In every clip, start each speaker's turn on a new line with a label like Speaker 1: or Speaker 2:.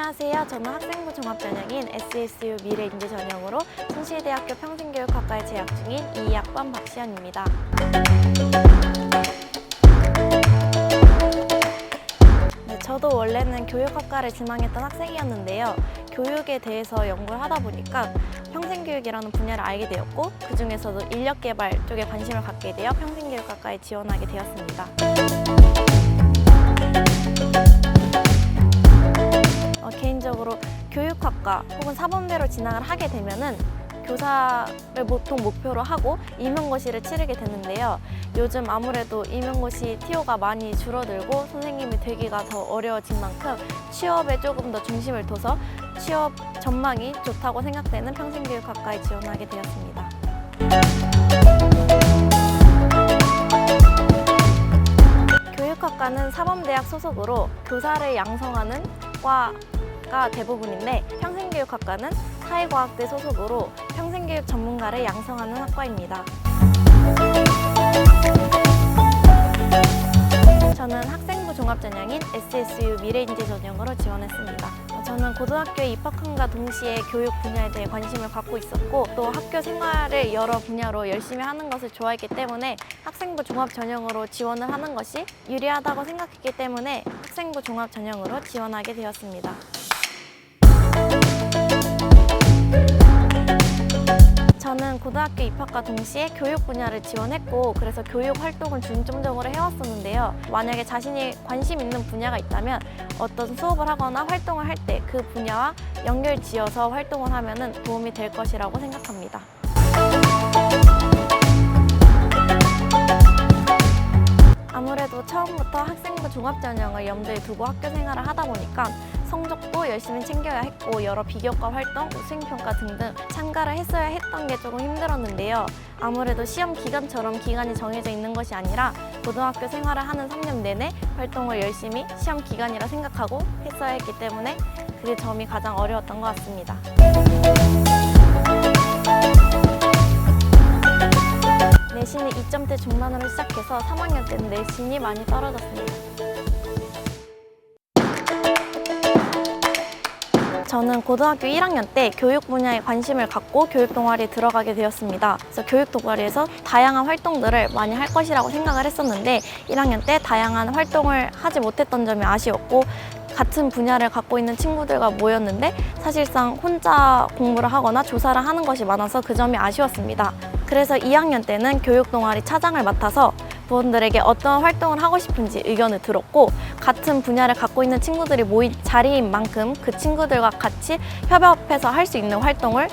Speaker 1: 안녕하세요. 저는 학생부 종합전형인 SSU 미래인재 전형으로 성실대학교 평생교육학과에 재학 중인 2학번 박시연입니다. 네, 저도 원래는 교육학과를 지망했던 학생이었는데요. 교육에 대해서 연구를 하다 보니까 평생교육이라는 분야를 알게 되었고, 그 중에서도 인력개발 쪽에 관심을 갖게 되어 평생교육학과에 지원하게 되었습니다. 개인적으로 교육학과 혹은 사범대로 진학을 하게 되면은 교사를 보통 목표로 하고 임용고시를 치르게 되는데요. 요즘 아무래도 임용고시 티오가 많이 줄어들고 선생님이 되기가 더 어려워진 만큼 취업에 조금 더 중심을 둬서 취업 전망이 좋다고 생각되는 평생교육학과에 지원하게 되었습니다. 교육학과는 사범대학 소속으로 교사를 양성하는 과가 대부분인데, 평생교육학과는 사회과학대 소속으로 평생교육 전문가를 양성하는 학과입니다. 저는 학생부 종합전형인 SSU 미래인재 전형으로 지원했습니다. 저는 고등학교에 입학함과 동시에 교육 분야에 대해 관심을 갖고 있었고, 또 학교 생활을 여러 분야로 열심히 하는 것을 좋아했기 때문에 학생부 종합전형으로 지원을 하는 것이 유리하다고 생각했기 때문에 학생부 종합전형으로 지원하게 되었습니다. 저는 고등학교 입학과 동시에 교육 분야를 지원했고, 그래서 교육 활동을 중점적으로 해왔었는데요. 만약에 자신이 관심 있는 분야가 있다면 어떤 수업을 하거나 활동을 할 때 그 분야와 연결지어서 활동을 하면 도움이 될 것이라고 생각합니다. 아무래도 처음부터 학생부 종합전형을 염두에 두고 학교 생활을 하다 보니까 성적도 열심히 챙겨야 했고, 여러 비교과 활동, 수행평가 등등 참가를 했어야 했던 게 조금 힘들었는데요. 아무래도 시험 기간처럼 기간이 정해져 있는 것이 아니라 고등학교 생활을 하는 3년 내내 활동을 열심히 시험 기간이라 생각하고 했어야 했기 때문에 그 점이 가장 어려웠던 것 같습니다. 내신이 2점대 중반으로 시작해서 3학년 때는 내신이 많이 떨어졌습니다. 저는 고등학교 1학년 때 교육 분야에 관심을 갖고 교육 동아리에 들어가게 되었습니다. 그래서 교육 동아리에서 다양한 활동들을 많이 할 것이라고 생각을 했었는데 1학년 때 다양한 활동을 하지 못했던 점이 아쉬웠고, 같은 분야를 갖고 있는 친구들과 모였는데 사실상 혼자 공부를 하거나 조사를 하는 것이 많아서 그 점이 아쉬웠습니다. 그래서 2학년 때는 교육 동아리 차장을 맡아서 부원들에게 어떤 활동을 하고 싶은지 의견을 들었고, 같은 분야를 갖고 있는 친구들이 모인 자리인 만큼 그 친구들과 같이 협업해서 할 수 있는 활동을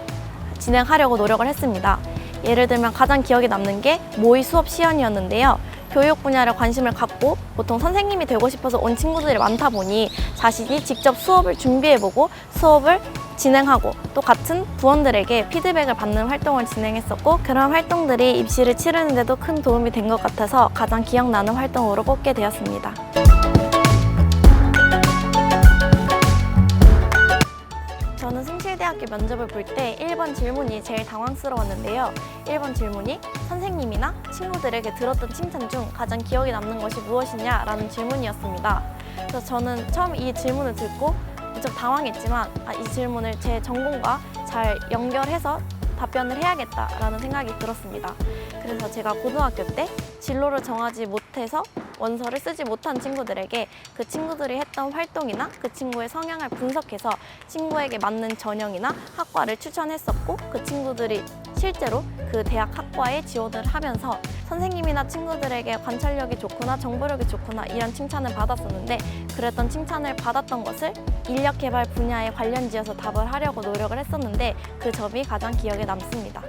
Speaker 1: 진행하려고 노력을 했습니다. 예를 들면 가장 기억에 남는 게 모의 수업 시연이었는데요. 교육 분야를 관심을 갖고 보통 선생님이 되고 싶어서 온 친구들이 많다 보니 자신이 직접 수업을 준비해보고 수업을 진행하고, 또 같은 부원들에게 피드백을 받는 활동을 진행했었고, 그런 활동들이 입시를 치르는 데도 큰 도움이 된 것 같아서 가장 기억나는 활동으로 꼽게 되었습니다. 저는 성실대학교 면접을 볼 때 1번 질문이 제일 당황스러웠는데요. 1번 질문이 선생님이나 친구들에게 들었던 칭찬 중 가장 기억에 남는 것이 무엇이냐라는 질문이었습니다. 그래서 저는 처음 이 질문을 듣고 무척 당황했지만 이 질문을 제 전공과 잘 연결해서 답변을 해야겠다라는 생각이 들었습니다. 그래서 제가 고등학교 때 진로를 정하지 못해서 원서를 쓰지 못한 친구들에게 그 친구들이 했던 활동이나 그 친구의 성향을 분석해서 친구에게 맞는 전형이나 학과를 추천했었고, 그 친구들이 실제로 그 대학 학과에 지원을 하면서 선생님이나 친구들에게 관찰력이 좋구나, 정보력이 좋구나 이런 칭찬을 받았었는데, 그랬던 칭찬을 받았던 것을 인력개발 분야에 관련지어서 답을 하려고 노력을 했었는데 그 점이 가장 기억에 남습니다.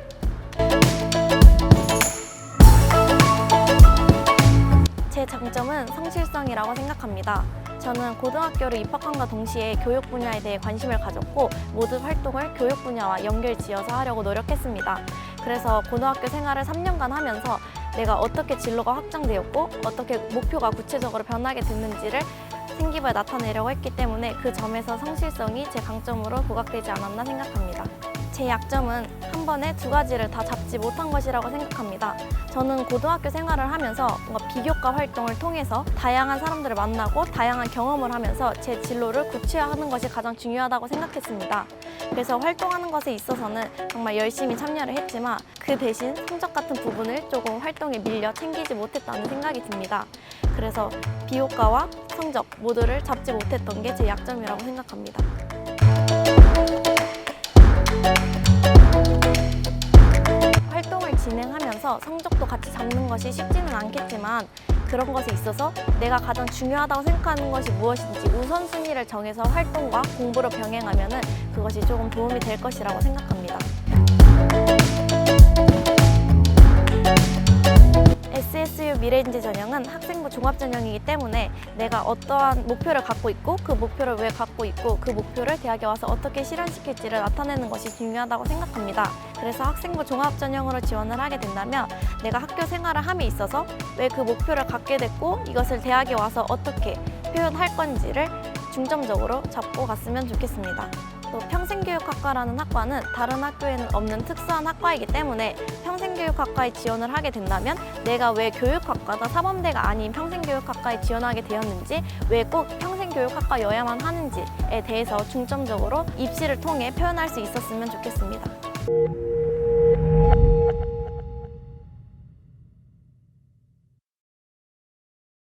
Speaker 1: 제 장점은 성실성이라고 생각합니다. 저는 고등학교를 입학함과 동시에 교육 분야에 대해 관심을 가졌고, 모든 활동을 교육 분야와 연결지어서 하려고 노력했습니다. 그래서 고등학교 생활을 3년간 하면서 내가 어떻게 진로가 확장되었고 어떻게 목표가 구체적으로 변하게 됐는지를 생기부에 나타내려고 했기 때문에 그 점에서 성실성이 제 강점으로 부각되지 않았나 생각합니다. 제 약점은 한 번에 두 가지를 다 잡지 못한 것이라고 생각합니다. 저는 고등학교 생활을 하면서 뭔가 비교과 활동을 통해서 다양한 사람들을 만나고 다양한 경험을 하면서 제 진로를 구체화하는 것이 가장 중요하다고 생각했습니다. 그래서 활동하는 것에 있어서는 정말 열심히 참여를 했지만 그 대신 성적 같은 부분을 조금 활동에 밀려 챙기지 못했다는 생각이 듭니다. 그래서 비교과와 성적 모두를 잡지 못했던 게 제 약점이라고 생각합니다. 활동을 진행하면서 성적도 같이 잡는 것이 쉽지는 않겠지만 그런 것에 있어서 내가 가장 중요하다고 생각하는 것이 무엇인지 우선순위를 정해서 활동과 공부를 병행하면 그것이 조금 도움이 될 것이라고 생각합니다. SSU 미래인재 전형은 학생부 종합전형이기 때문에 내가 어떠한 목표를 갖고 있고 그 목표를 왜 갖고 있고 그 목표를 대학에 와서 어떻게 실현시킬지를 나타내는 것이 중요하다고 생각합니다. 그래서 학생부 종합전형으로 지원을 하게 된다면 내가 학교 생활을 함에 있어서 왜 그 목표를 갖게 됐고 이것을 대학에 와서 어떻게 표현할 건지를 중점적으로 잡고 갔으면 좋겠습니다. 또 평생교육학과라는 학과는 다른 학교에는 없는 특수한 학과이기 때문에 평생교육학과에 지원을 하게 된다면 내가 왜 교육학과다 사범대가 아닌 평생교육학과에 지원하게 되었는지 왜 꼭 평생교육학과여야만 하는지에 대해서 중점적으로 입시를 통해 표현할 수 있었으면 좋겠습니다.